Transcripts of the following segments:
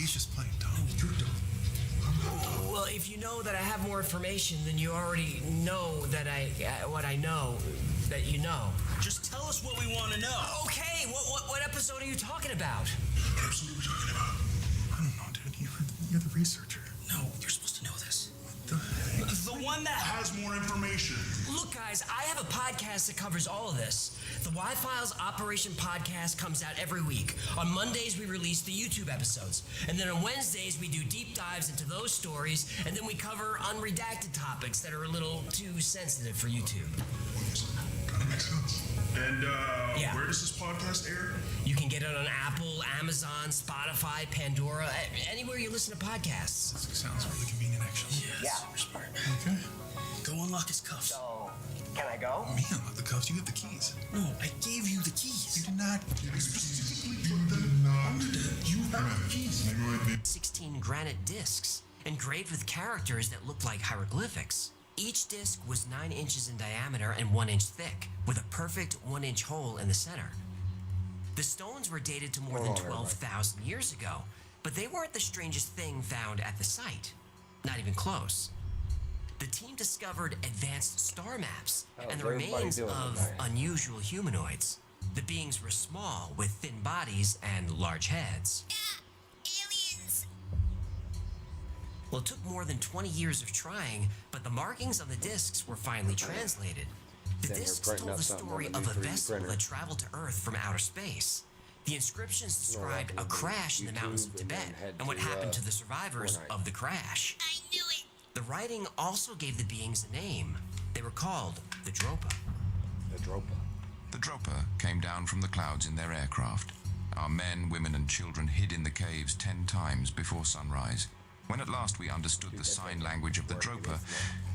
He's just playing dumb. You don't. Well, if you know that I have more information, then you already know that what I know that you know. Just tell us what we want to know. Okay, what episode are you talking about? What episode are we talking about? I don't know, dude. You're the researcher. No, you're supposed to know this. What the heck? The one that has more information. Look, guys, I have a podcast that covers all of this. The Y-Files Operation Podcast comes out every week. On Mondays, we release the YouTube episodes. And then on Wednesdays, we do deep dives into those stories, and then we cover unredacted topics that are a little too sensitive for YouTube. Kind of makes sense. And Yeah. Where does this podcast air? You can get it on Apple, Amazon, Spotify, Pandora, anywhere you listen to podcasts. This sounds really convenient, actually. Yeah. super smart. Okay. Go unlock his cuffs. So, can I go? Me unlock the cuffs. You have the keys. No, I gave you the keys. You did not. You specifically put them on. You have the keys. Maybe 16 granite discs engraved with characters that looked like hieroglyphics. Each disc was 9 inches in diameter and 1 inch thick, with a perfect 1-inch hole in the center. The stones were dated to more than 12,000 years ago, but they weren't the strangest thing found at the site. Not even close. The team discovered advanced star maps and the remains of unusual humanoids. The beings were small, with thin bodies and large heads. Aliens! Well, it took more than 20 years of trying, but the markings on the discs were finally translated. The discs told the story of a vessel that traveled to Earth from outer space. The inscriptions described a crash in the mountains of Tibet and what happened to the survivors of the crash. I knew it! The writing also gave the beings a name. They were called the Dropa. The Dropa. The Dropa came down from the clouds in their aircraft. Our men, women, and children hid in the caves 10 times before sunrise. When at last we understood the sign language of the Dropa,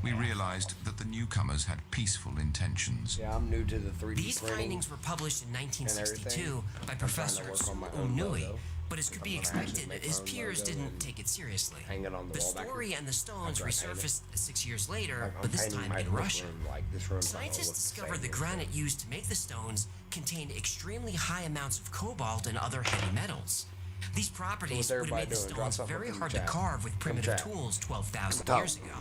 we realized that the newcomers had peaceful intentions. Yeah, I'm new to the 3D These printing. findings were published in 1962 by I'm Professor trying to work on my own Nui, logo. but as could be I'm gonna actually expected, make his my own peers logo didn't and take it seriously. hang it on the The wall back story here. and the stones After I paint it. resurfaced 6 years later, I'm but this painting time my in room, Russia. like this room, Scientists discovered the granite used to make the stones contained extremely high amounts of cobalt and other heavy metals. These properties would have everybody made the doing? Drop stones something very in the hard to chat. carve with primitive chat. tools 12,000 Talk. years ago.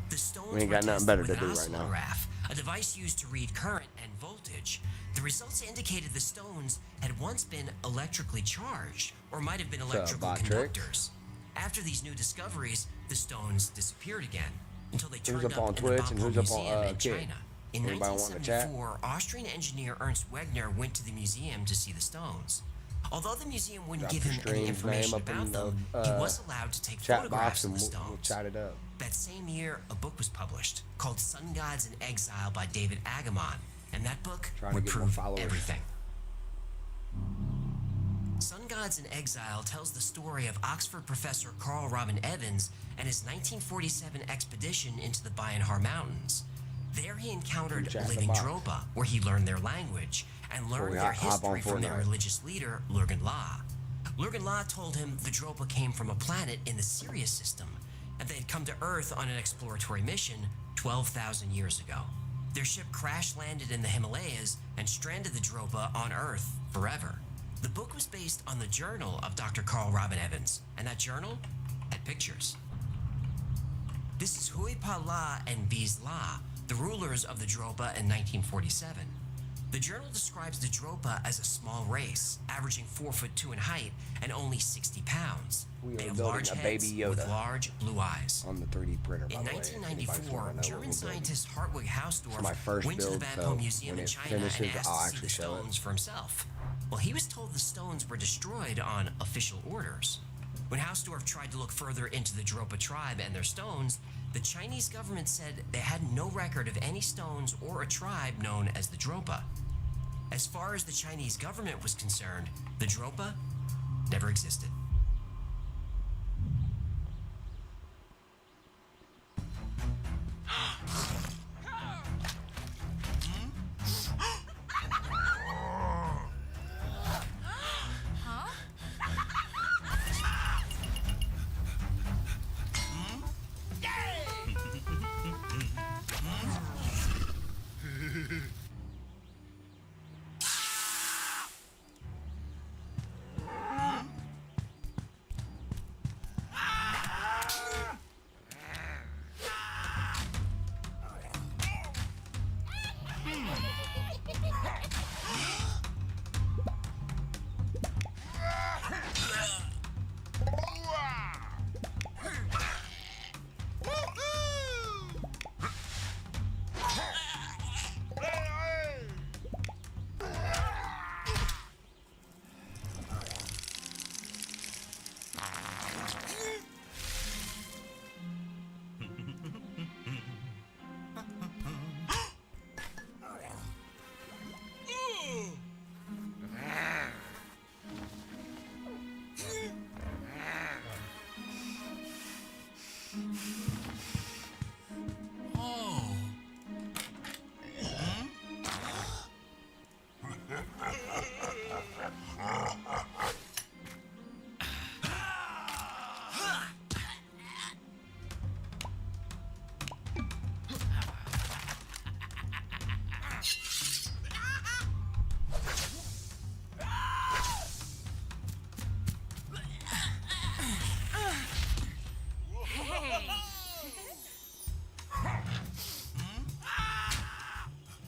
The stones We ain't were got nothing tested better with to an do right now. oscillograph, a device used to read current and voltage. The results indicated the stones had once been electrically charged, or might have been electrical bot trick? conductors. After these new discoveries, the stones disappeared again, until they turned up on in the Twitch and Baupo who's up on, Museum in Kid? China. In Anybody want to chat? 1974, Austrian engineer Ernst Wegner went to the museum to see the stones. Although the museum wouldn't Drop give the him any stream's name information up in about them, the, he was allowed to take chat photographs box of and the we'll stones. chat it up. That same year, a book was published called Sun Gods in Exile by David Agamon, and that book Trying to would get more prove followers. everything. Sun Gods in Exile tells the story of Oxford professor Carl Robin Evans and his 1947 expedition into the Bayanhar Mountains. There he encountered Chat in the living box. Dropa, where he learned their language and learned we their hop on history from their Fortnite. religious leader, Lurgan La. Lurgan La told him the Dropa came from a planet in the Sirius system, and they had come to Earth on an exploratory mission 12,000 years ago. Their ship crash-landed in the Himalayas and stranded the Dropa on Earth forever. The book was based on the journal of Dr. Carl Robin Evans, and that journal had pictures. This is Hui Pa La and Viz La, the rulers of the Dropa in 1947. The journal describes the Dropa as a small race, averaging 4'2" in height and only 60 pounds. We They are have building large a heads baby with Yoda large blue eyes. on the 3D printer, by In the way. If anybody's 1994, wondering what German we're building. scientist Hartwig Hausdorff my first went to the build, Bampo so Museum when in it China and finishes, asked I'll to see actually the show it. stones for himself. Well, he was told the stones were destroyed on official orders. When Hausdorff tried to look further into the Dropa tribe and their stones, the Chinese government said they had no record of any stones or a tribe known as the Dropa. As far as the Chinese government was concerned, the Dropa never existed.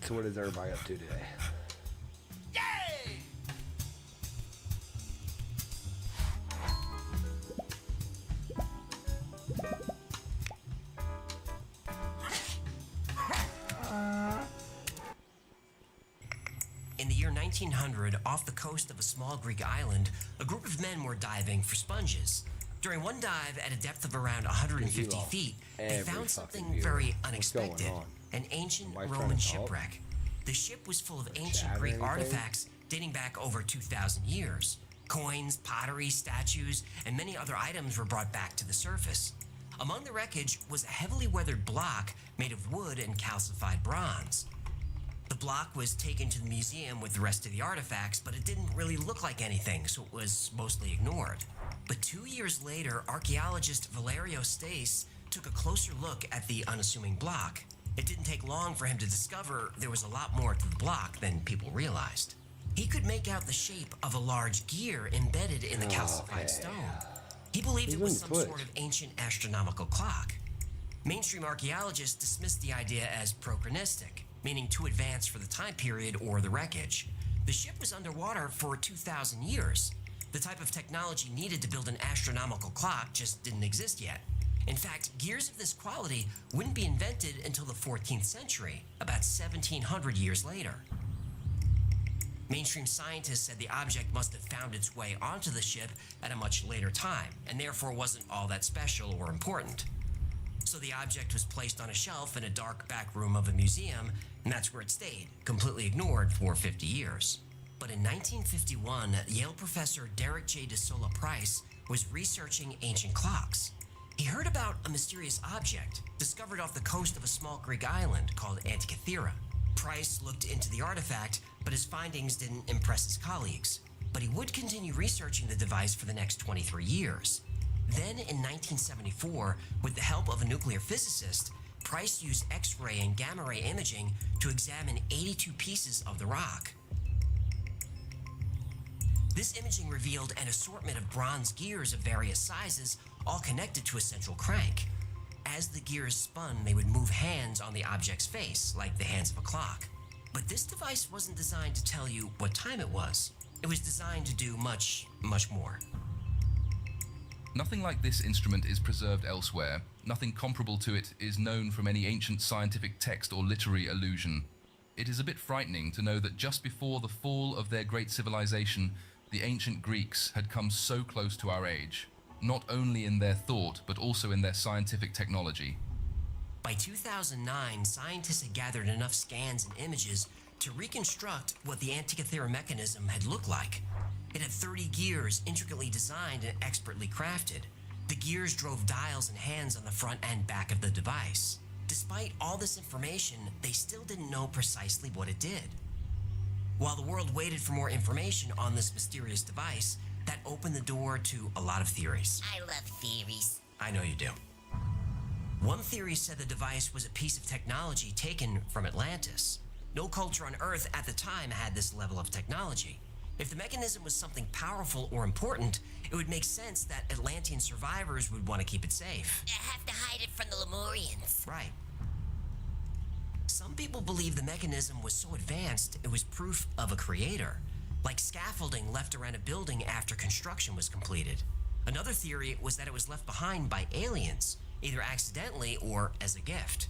So what is everybody up to today? In the year 1900, off the coast of a small Greek island, a group of men were diving for sponges. During one dive at a depth of around 150 feet, they found something very unexpected, an ancient Roman shipwreck. The ship was full of ancient Greek artifacts dating back over 2,000 years. Coins, pottery, statues, and many other items were brought back to the surface. Among the wreckage was a heavily weathered block made of wood and calcified bronze. The block was taken to the museum with the rest of the artifacts, but it didn't really look like anything, so it was mostly ignored. But 2 years later, archaeologist Valerio Stace took a closer look at the unassuming block. It didn't take long for him to discover there was a lot more to the block than people realized. He could make out the shape of a large gear embedded in the calcified stone. He believed it was some sort of ancient astronomical clock. Mainstream archaeologists dismissed the idea as prochronistic, meaning too advanced for the time period or the wreckage. The ship was underwater for 2,000 years. The type of technology needed to build an astronomical clock just didn't exist yet. In fact, gears of this quality wouldn't be invented until the 14th century, about 1,700 years later. Mainstream scientists said the object must have found its way onto the ship at a much later time, and therefore wasn't all that special or important. So the object was placed on a shelf in a dark back room of a museum, and that's where it stayed, completely ignored for 50 years. But in 1951, Yale professor Derek J. DeSola Price was researching ancient clocks. He heard about a mysterious object discovered off the coast of a small Greek island called Antikythera. Price looked into the artifact, but his findings didn't impress his colleagues. But he would continue researching the device for the next 23 years. Then in 1974, with the help of a nuclear physicist, Price used X-ray and gamma-ray imaging to examine 82 pieces of the rock. This imaging revealed an assortment of bronze gears of various sizes, all connected to a central crank. As the gears spun, they would move hands on the object's face, like the hands of a clock. But this device wasn't designed to tell you what time it was. It was designed to do much, much more. Nothing like this instrument is preserved elsewhere. Nothing comparable to it is known from any ancient scientific text or literary allusion. It is a bit frightening to know that just before the fall of their great civilization, the ancient Greeks had come so close to our age, not only in their thought, but also in their scientific technology. By 2009, scientists had gathered enough scans and images to reconstruct what the Antikythera mechanism had looked like. It had 30 gears intricately designed and expertly crafted. The gears drove dials and hands on the front and back of the device. Despite all this information, they still didn't know precisely what it did. While the world waited for more information on this mysterious device, that opened the door to a lot of theories. I love theories. I know you do. One theory said the device was a piece of technology taken from Atlantis. No culture on Earth at the time had this level of technology. If the mechanism was something powerful or important, it would make sense that Atlantean survivors would want to keep it safe. I have to hide it from the Lemurians. Right. Some people believe the mechanism was so advanced it was proof of a creator, like scaffolding left around a building after construction was completed. Another theory was that it was left behind by aliens, either accidentally or as a gift.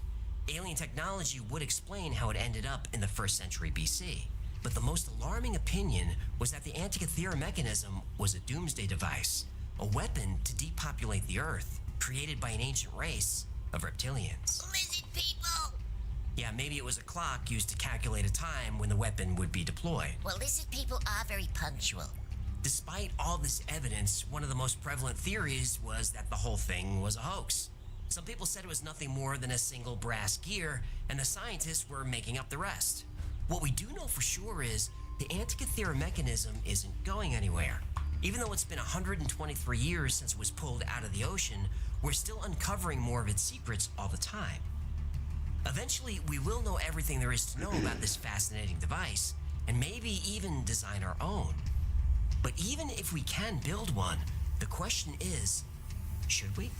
Alien technology would explain how it ended up in the 1st century BC. But the most alarming opinion was that the Antikythera mechanism was a doomsday device, a weapon to depopulate the Earth, created by an ancient race of reptilians. Lizard people! Yeah, maybe it was a clock used to calculate a time when the weapon would be deployed. Well, lizard people are very punctual. Despite all this evidence, one of the most prevalent theories was that the whole thing was a hoax. Some people said it was nothing more than a single brass gear, and the scientists were making up the rest. What we do know for sure is the Antikythera mechanism isn't going anywhere. Even though it's been 123 years since it was pulled out of the ocean, we're still uncovering more of its secrets all the time. Eventually, we will know everything there is to know about this fascinating device, and maybe even design our own. But even if we can build one, the question is, should we?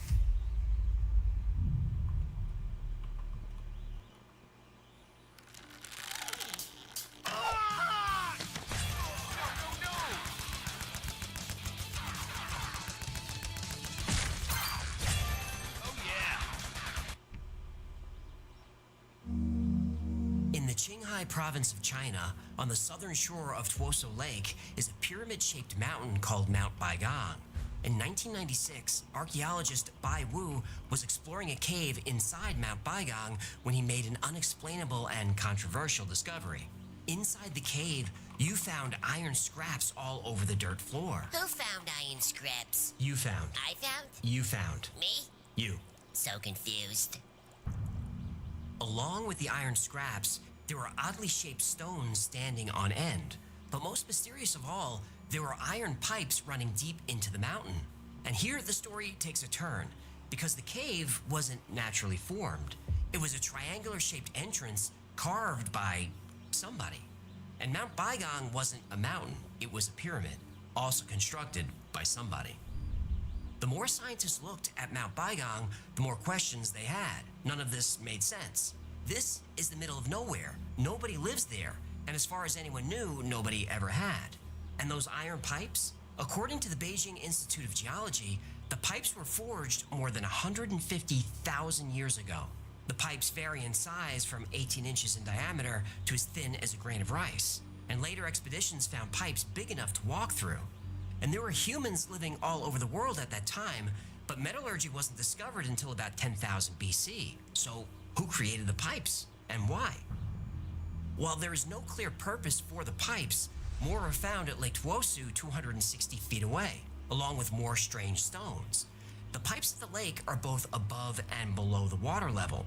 Qinghai province of China, on the southern shore of Tuoso Lake, is a pyramid-shaped mountain called Mount Baigang. In 1996, archaeologist Bai Wu was exploring a cave inside Mount Baigang when he made an unexplainable and controversial discovery. Inside the cave, you found iron scraps all over the dirt floor. Who found iron scraps? You found. I found? You found. Me? You. So confused. Along with the iron scraps, there were oddly shaped stones standing on end. But most mysterious of all, there were iron pipes running deep into the mountain. And here the story takes a turn, because the cave wasn't naturally formed. It was a triangular-shaped entrance carved by somebody. And Mount Baigang wasn't a mountain, it was a pyramid, also constructed by somebody. The more scientists looked at Mount Baigang, the more questions they had. None of this made sense. This is the middle of nowhere. Nobody lives there, and as far as anyone knew, nobody ever had. And those iron pipes? According to the Beijing Institute of Geology, the pipes were forged more than 150,000 years ago. The pipes vary in size from 18 inches in diameter to as thin as a grain of rice. And later expeditions found pipes big enough to walk through. And there were humans living all over the world at that time, but metallurgy wasn't discovered until about 10,000 BC. So who created the pipes and why? While there is no clear purpose for the pipes, more are found at Lake Tuosu 260 feet away, along with more strange stones. The pipes at the lake are both above and below the water level.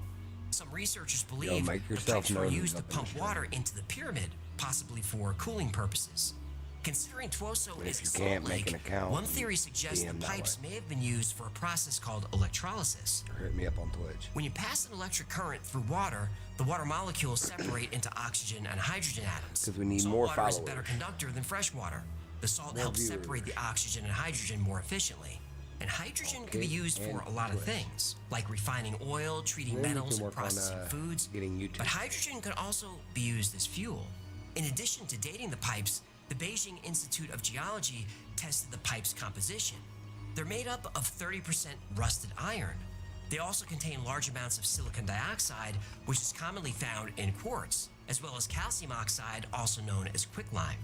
Some researchers believe make the yourself pipes were known used to up in the pump show. water into the pyramid, possibly for cooling purposes. Considering Tuoso But is if a you can't salt make lake, an account, one theory suggests the DM that pipes way. may have been used for a process called electrolysis. Or hit me up on Twitch. When you pass an electric current through water, the water molecules separate into oxygen and hydrogen atoms. 'Cause we need Salt more water is a better followers. conductor than fresh water. The salt More helps viewers. separate the oxygen and hydrogen more efficiently. And hydrogen can be Okay, used for and a lot of Twitch. things, like refining oil, treating Maybe we metals, can and work on, processing foods. getting YouTube. But hydrogen could also be used as fuel. In addition to dating the pipes, the Beijing Institute of Geology tested the pipes' composition. They're made up of 30% rusted iron. They also contain large amounts of silicon dioxide, which is commonly found in quartz, as well as calcium oxide, also known as quicklime.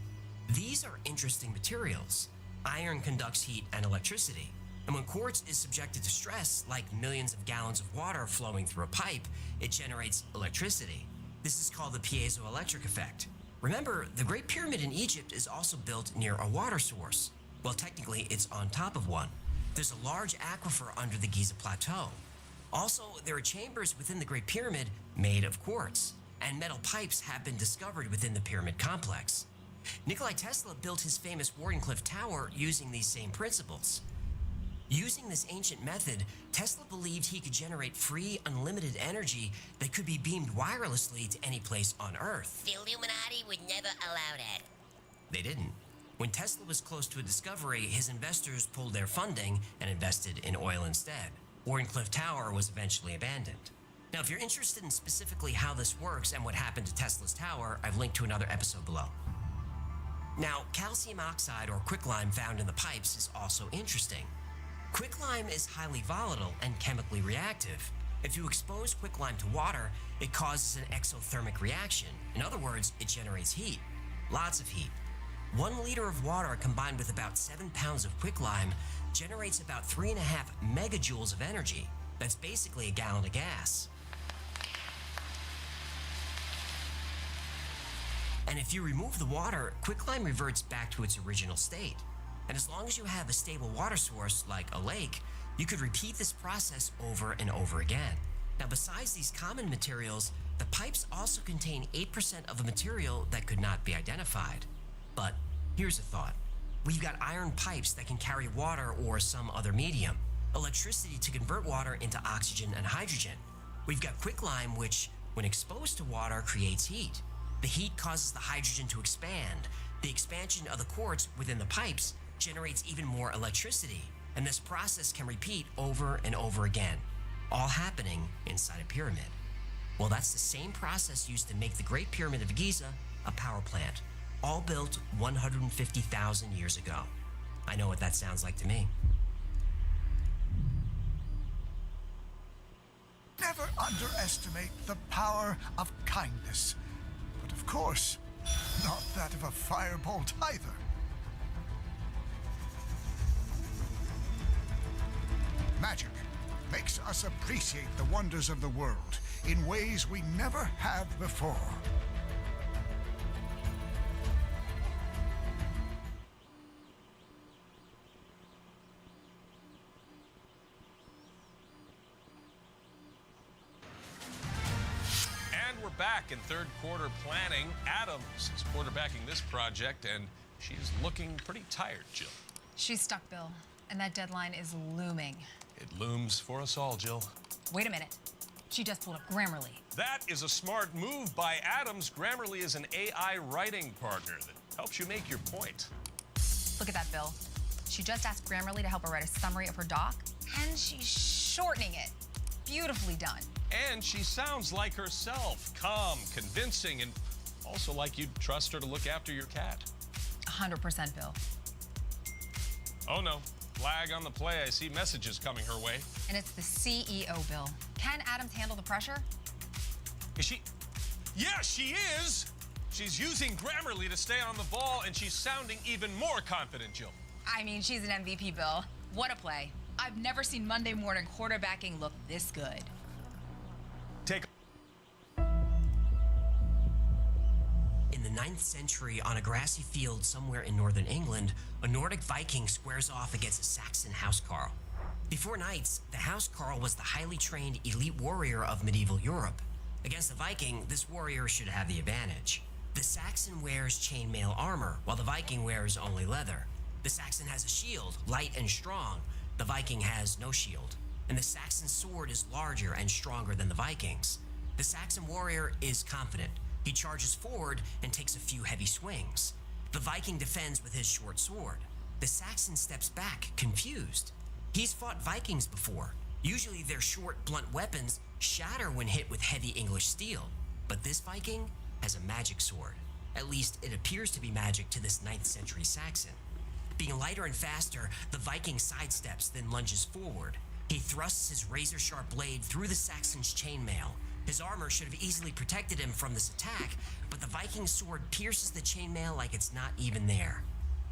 These are interesting materials. Iron conducts heat and electricity. And when quartz is subjected to stress, like millions of gallons of water flowing through a pipe, it generates electricity. This is called the piezoelectric effect. Remember, the Great Pyramid in Egypt is also built near a water source. Well, technically, it's on top of one. There's a large aquifer under the Giza Plateau. Also, there are chambers within the Great Pyramid made of quartz, and metal pipes have been discovered within the pyramid complex. Nikola Tesla built his famous Wardenclyffe Tower using these same principles. Using this ancient method, Tesla believed he could generate free, unlimited energy that could be beamed wirelessly to any place on Earth. The Illuminati would never allow that. They didn't. When Tesla was close to a discovery, his investors pulled their funding and invested in oil instead. Wardenclyffe Tower was eventually abandoned. Now, if you're interested in specifically how this works and what happened to Tesla's tower, I've linked to another episode below. Now, calcium oxide or quicklime found in the pipes is also interesting. Quicklime is highly volatile and chemically reactive. If you expose quicklime to water, it causes an exothermic reaction. In other words, it generates heat. Lots of heat. 1 liter of water combined with about 7 pounds of quicklime generates about 3.5 megajoules of energy. That's basically a gallon of gas. And if you remove the water, quicklime reverts back to its original state. And as long as you have a stable water source, like a lake, you could repeat this process over and over again. Now, besides these common materials, the pipes also contain 8% of a material that could not be identified. But here's a thought. We've got iron pipes that can carry water or some other medium, electricity to convert water into oxygen and hydrogen. We've got quicklime, which, when exposed to water, creates heat. The heat causes the hydrogen to expand. The expansion of the quartz within the pipes generates even more electricity, and this process can repeat over and over again, all happening inside a pyramid. Well, that's the same process used to make the Great Pyramid of Giza a power plant, all built 150,000 years ago. I know what that sounds like to me. Never underestimate the power of kindness. But of course, not that of a firebolt either. Magic makes us appreciate the wonders of the world in ways we never have before. And we're back in third quarter planning. Adams is quarterbacking this project, and she's looking pretty tired, Jill. She's stuck, Bill, and that deadline is looming. It looms for us all, Jill. Wait a minute. She just pulled up Grammarly. That is a smart move by Adams. Grammarly is an AI writing partner that helps you make your point. Look at that, Bill. She just asked Grammarly to help her write a summary of her doc, and she's shortening it. Beautifully done. And she sounds like herself, calm, convincing, and also like you'd trust her to look after your cat. 100%, Bill. Oh no, flag on the play. I see messages coming her way. And it's the CEO, Bill. Can Adams handle the pressure? Is she? Yeah, she is! She's using Grammarly to stay on the ball, and she's sounding even more confident, Jill. I mean, she's an MVP, Bill. What a play. I've never seen Monday morning quarterbacking look this good. Take In the 9th century, on a grassy field somewhere in northern England, a Nordic Viking squares off against a Saxon housecarl. Before knights, the housecarl was the highly trained elite warrior of medieval Europe. Against the Viking, this warrior should have the advantage. The Saxon wears chainmail armor, while the Viking wears only leather. The Saxon has a shield, light and strong. The Viking has no shield. And the Saxon sword is larger and stronger than the Vikings. The Saxon warrior is confident. He charges forward and takes a few heavy swings. The Viking defends with his short sword. The Saxon steps back, confused. He's fought Vikings before. Usually their short, blunt weapons shatter when hit with heavy English steel. But this Viking has a magic sword. At least it appears to be magic to this 9th century Saxon. Being lighter and faster, the Viking sidesteps, then lunges forward. He thrusts his razor-sharp blade through the Saxon's chainmail. His armor should have easily protected him from this attack, but the Viking's sword pierces the chainmail like it's not even there.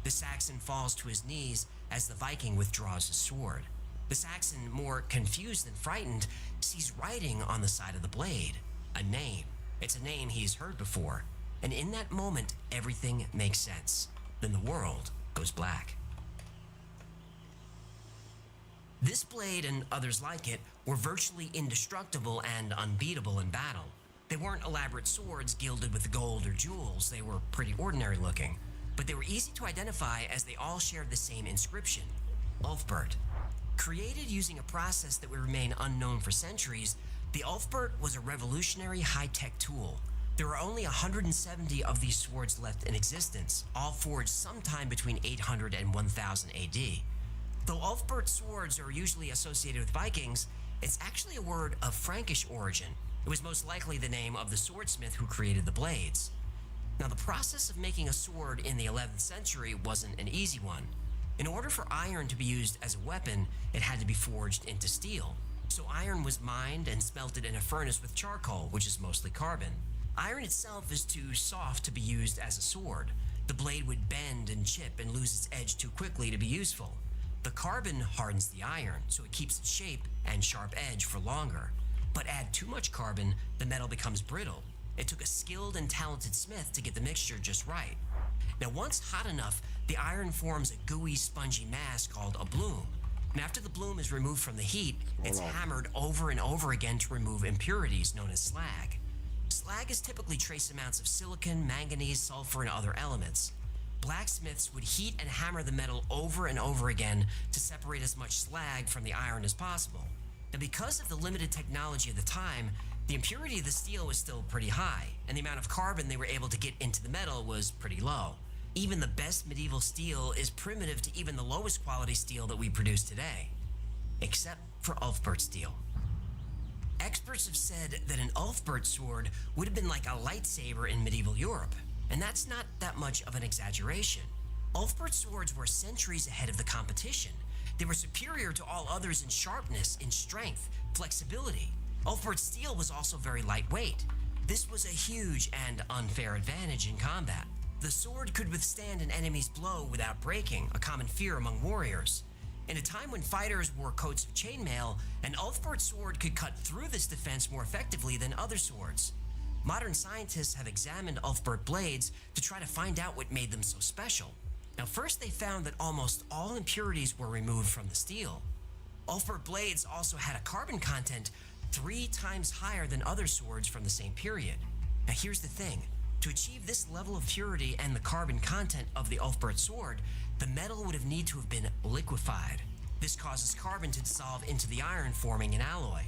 The Saxon falls to his knees as the Viking withdraws his sword. The Saxon, more confused than frightened, sees writing on the side of the blade. A name. It's a name he's heard before. And in that moment, everything makes sense. Then the world goes black. This blade and others like it were virtually indestructible and unbeatable in battle. They weren't elaborate swords gilded with gold or jewels. They were pretty ordinary looking, but they were easy to identify as they all shared the same inscription, Ulfbert. Created using a process that would remain unknown for centuries, the Ulfbert was a revolutionary high-tech tool. There are only 170 of these swords left in existence, all forged sometime between 800 and 1000 AD. Though Ulfbert swords are usually associated with Vikings, it's actually a word of Frankish origin. It was most likely the name of the swordsmith who created the blades. Now, the process of making a sword in the 11th century wasn't an easy one. In order for iron to be used as a weapon, it had to be forged into steel. So iron was mined and smelted in a furnace with charcoal, which is mostly carbon. Iron itself is too soft to be used as a sword. The blade would bend and chip and lose its edge too quickly to be useful. The carbon hardens the iron, so it keeps its shape and sharp edge for longer. But add too much carbon, the metal becomes brittle. It took a skilled and talented smith to get the mixture just right. Now, once hot enough, the iron forms a gooey, spongy mass called a bloom. And after the bloom is removed from the heat, it's hammered over and over again to remove impurities known as slag. Slag is typically trace amounts of silicon, manganese, sulfur, and other elements. Blacksmiths would heat and hammer the metal over and over again to separate as much slag from the iron as possible. Now, because of the limited technology of the time, the impurity of the steel was still pretty high, and the amount of carbon they were able to get into the metal was pretty low. Even the best medieval steel is primitive to even the lowest quality steel that we produce today, except for Ulfbert steel. Experts have said that an Ulfbert sword would have been like a lightsaber in medieval Europe, and that's not that much of an exaggeration. Ulfbert swords were centuries ahead of the competition. They were superior to all others in sharpness, in strength, flexibility. Ulfbert steel was also very lightweight. This was a huge and unfair advantage in combat. The sword could withstand an enemy's blow without breaking, a common fear among warriors. In a time when fighters wore coats of chainmail, an Ulfberht sword could cut through this defense more effectively than other swords. Modern scientists have examined Ulfberht blades to try to find out what made them so special. Now, first they found that almost all impurities were removed from the steel. Ulfberht blades also had a carbon content 3 times higher than other swords from the same period. Now, here's the thing. To achieve this level of purity and the carbon content of the Ulfberht sword, the metal would have needed to have been liquefied. This causes carbon to dissolve into the iron, forming an alloy.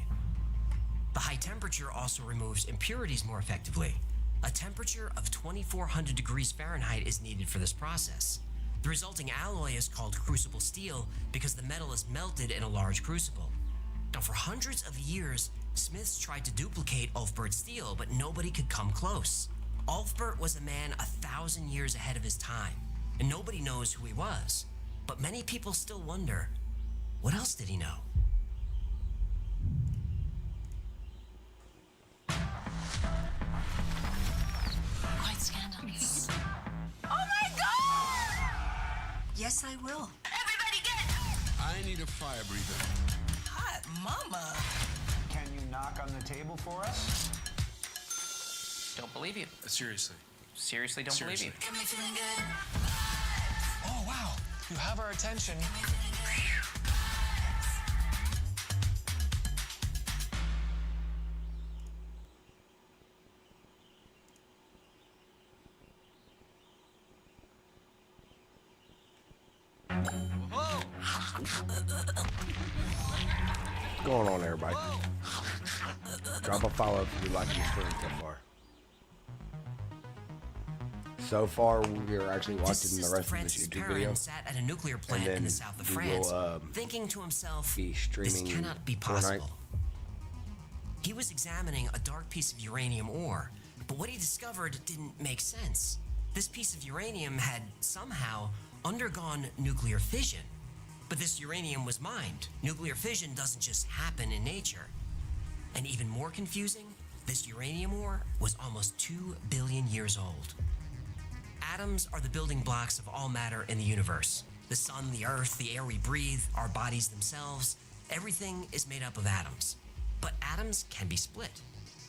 The high temperature also removes impurities more effectively. A temperature of 2400 degrees Fahrenheit is needed for this process. The resulting alloy is called crucible steel because the metal is melted in a large crucible. Now, for hundreds of years, smiths tried to duplicate Ulfberht steel, but nobody could come close. Ulfberht was a man 1,000 years ahead of his time, and nobody knows who he was. But many people still wonder, what else did he know? Quite scandalous. Oh my God! Yes, I will. Everybody get... I need a fire breather. Hot mama. Can you knock on the table for us? Don't believe you. Seriously. Seriously, don't believe you. Got me feeling good. Oh, wow. You have our attention. What's going on, everybody? Drop a follow if you like the stream so far. So far, we are actually watching the rest of this YouTube video. Sat at a nuclear plant in the south of France, thinking to himself, this cannot be possible. He was examining a dark piece of uranium ore, but what he discovered didn't make sense. This piece of uranium had somehow undergone nuclear fission. But this uranium was mined. Nuclear fission doesn't just happen in nature. And even more confusing, this uranium ore was almost 2 billion years old. Atoms are the building blocks of all matter in the universe. The sun, the earth, the air we breathe, our bodies themselves, everything is made up of atoms. But atoms can be split.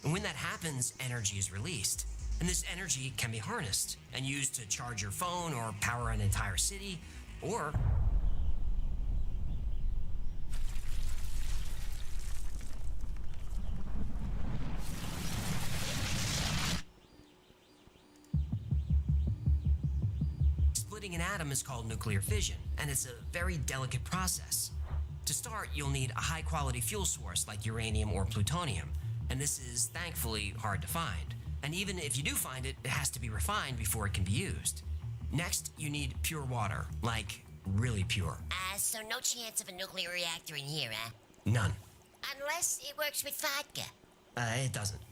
And when that happens, energy is released. And this energy can be harnessed and used to charge your phone or power an entire city, or splitting an atom is called nuclear fission, and it's a very delicate process. To start, you'll need a high-quality fuel source like uranium or plutonium, and this is thankfully hard to find. And even if you do find it, it has to be refined before it can be used. Next, you need pure water, like really pure. So no chance of a nuclear reactor in here, huh? None. Unless it works with vodka. It doesn't.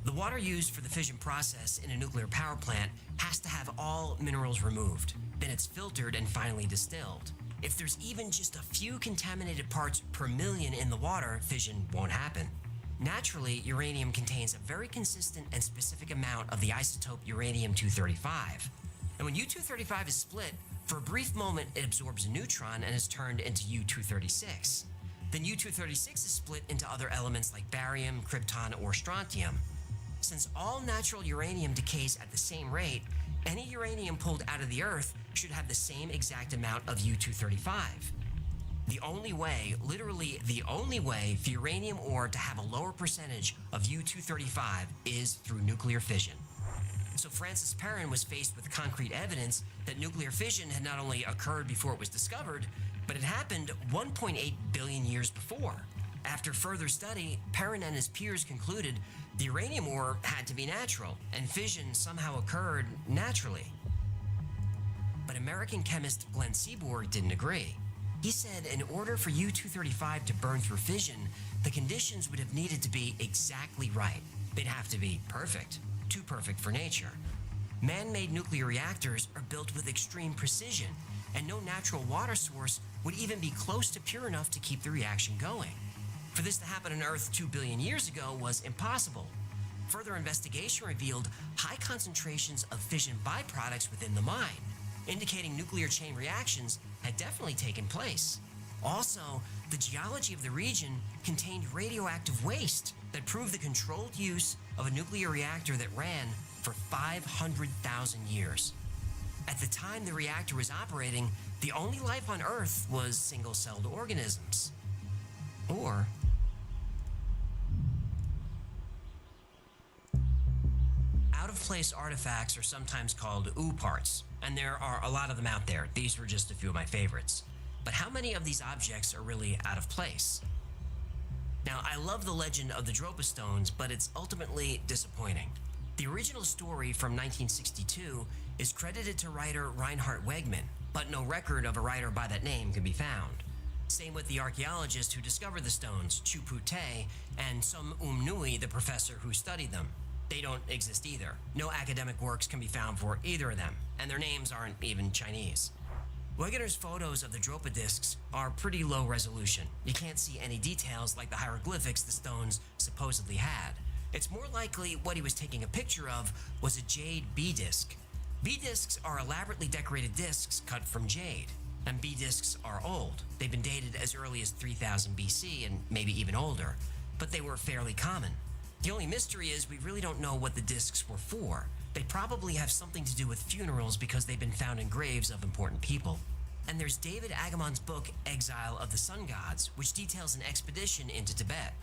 The water used for the fission process in a nuclear power plant has to have all minerals removed. Then it's filtered and finally distilled. If there's even just a few contaminated parts per million in the water, fission won't happen. Naturally, uranium contains a very consistent and specific amount of the isotope uranium-235. And when U-235 is split, for a brief moment it absorbs a neutron and is turned into U-236. Then U-236 is split into other elements like barium, krypton, or strontium. Since all natural uranium decays at the same rate, any uranium pulled out of the Earth should have the same exact amount of U-235. The only way, literally the only way, for uranium ore to have a lower percentage of U-235 is through nuclear fission. So Francis Perrin was faced with concrete evidence that nuclear fission had not only occurred before it was discovered, but it happened 1.8 billion years before. After further study, Perrin and his peers concluded the uranium ore had to be natural, and fission somehow occurred naturally. But American chemist Glenn Seaborg didn't agree. He said in order for U-235 to burn through fission, the conditions would have needed to be exactly right. They'd have to be perfect, too perfect for nature. Man-made nuclear reactors are built with extreme precision, and no natural water source would even be close to pure enough to keep the reaction going. For this to happen on Earth 2 billion years ago was impossible. Further investigation revealed high concentrations of fission byproducts within the mine, indicating nuclear chain reactions had definitely taken place. Also, the geology of the region contained radioactive waste that proved the controlled use of a nuclear reactor that ran for 500,000 years. At the time the reactor was operating, the only life on Earth was single-celled organisms. Or out-of-place artifacts are sometimes called OO parts, and there are a lot of them out there. These were just a few of my favorites. But how many of these objects are really out of place? Now, I love the legend of the Dropa stones, but it's ultimately disappointing. The original story from 1962 is credited to writer Reinhard Wegman, but no record of a writer by that name can be found. Same with the archaeologist who discovered the stones, Chu Pu Te, and Sum Nui, the professor who studied them. They don't exist either. No academic works can be found for either of them, and their names aren't even Chinese. Wegener's photos of the Dropa discs are pretty low resolution. You can't see any details like the hieroglyphics the stones supposedly had. It's more likely what he was taking a picture of was a jade B disc. B discs are elaborately decorated discs cut from jade, and B discs are old. They've been dated as early as 3000 BC and maybe even older, but they were fairly common. The only mystery is we really don't know what the discs were for. They probably have something to do with funerals because they've been found in graves of important people. And there's David Agamon's book, Exile of the Sun Gods, which details an expedition into Tibet.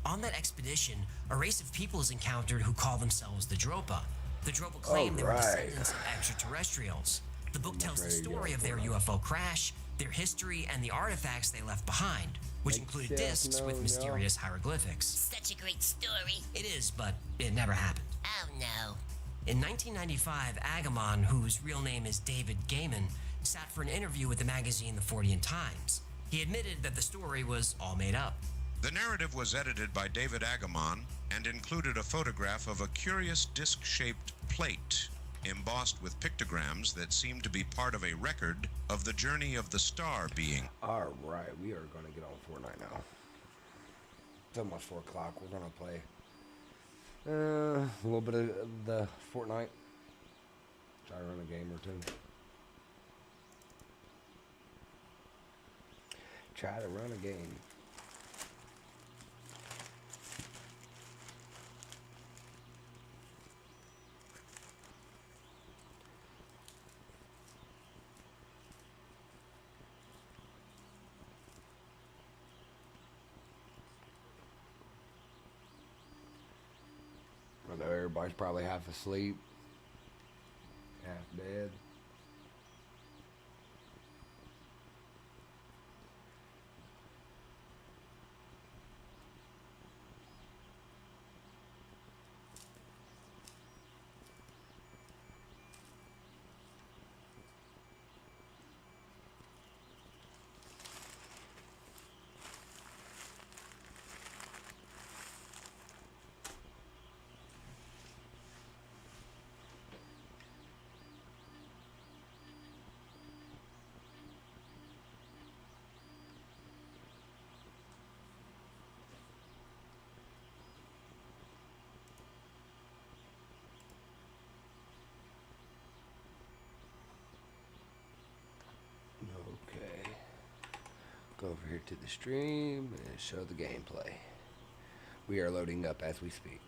On that expedition, a race of people is encountered who call themselves the Dropa. The Dropa claim they were descendants of extraterrestrials. The book tells the story of their UFO crash, their history, and the artifacts they left behind, which included discs with mysterious hieroglyphics. Such a great story. It is, but it never happened. Oh no. In 1995, Agamon, whose real name is David Gaiman, sat for an interview with the magazine The Fortean Times. He admitted that the story was all made up. The narrative was edited by David Agamon and included a photograph of a curious disc-shaped plate embossed with pictograms that seemed to be part of a record of the journey of the star being. All right, we are going to get on Fortnite now. It's almost 4 o'clock. We're going to play a little bit of the Fortnite. Try to run a game or two. Try to run a game. I know everybody's probably half asleep, half dead. Okay, go over here to the stream and show the gameplay. We are loading up as we speak.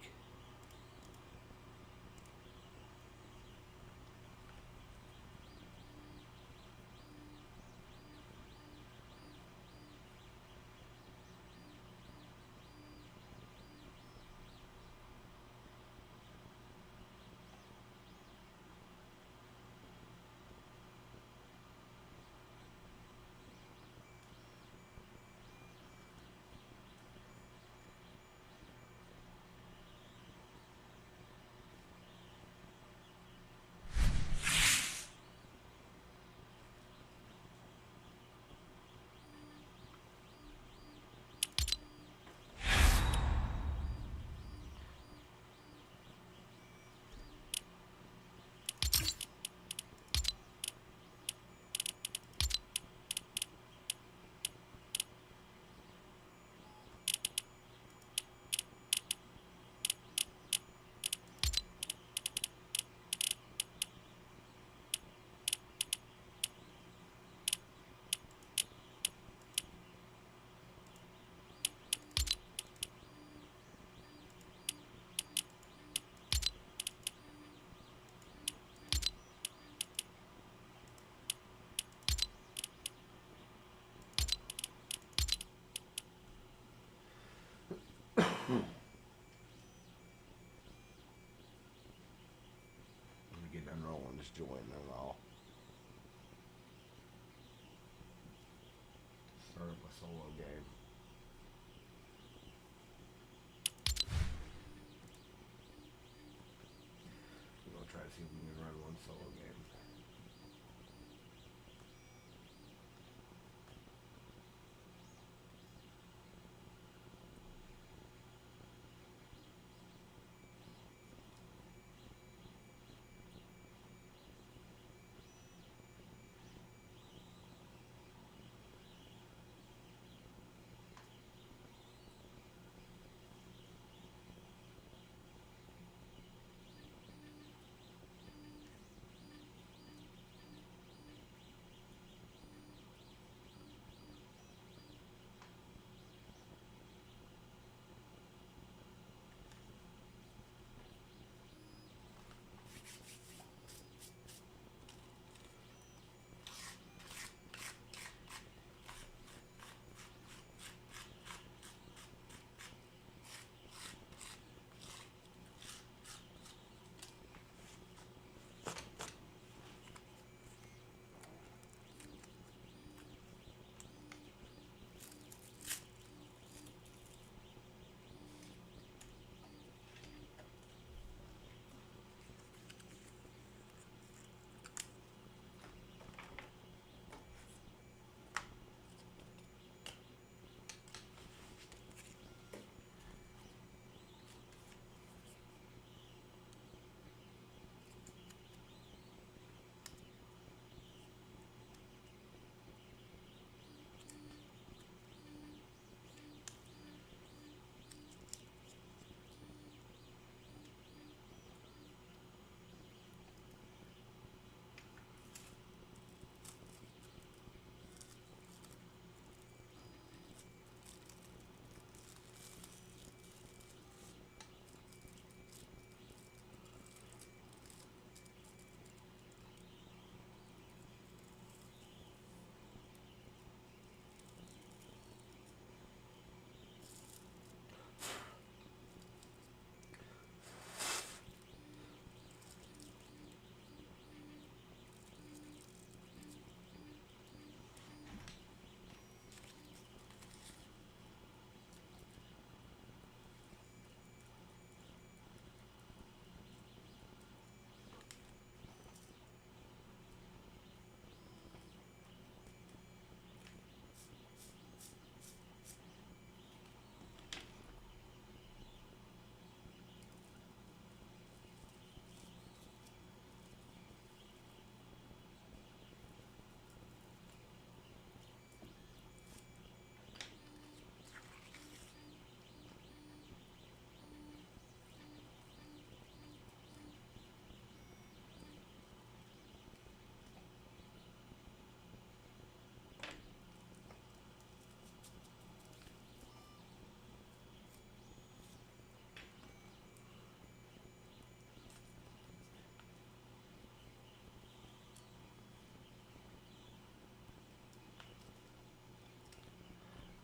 join and all. Start up a solo game. We're gonna try to see if we can run one solo game.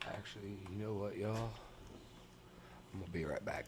Actually, you know what, y'all? I'm gonna be right back.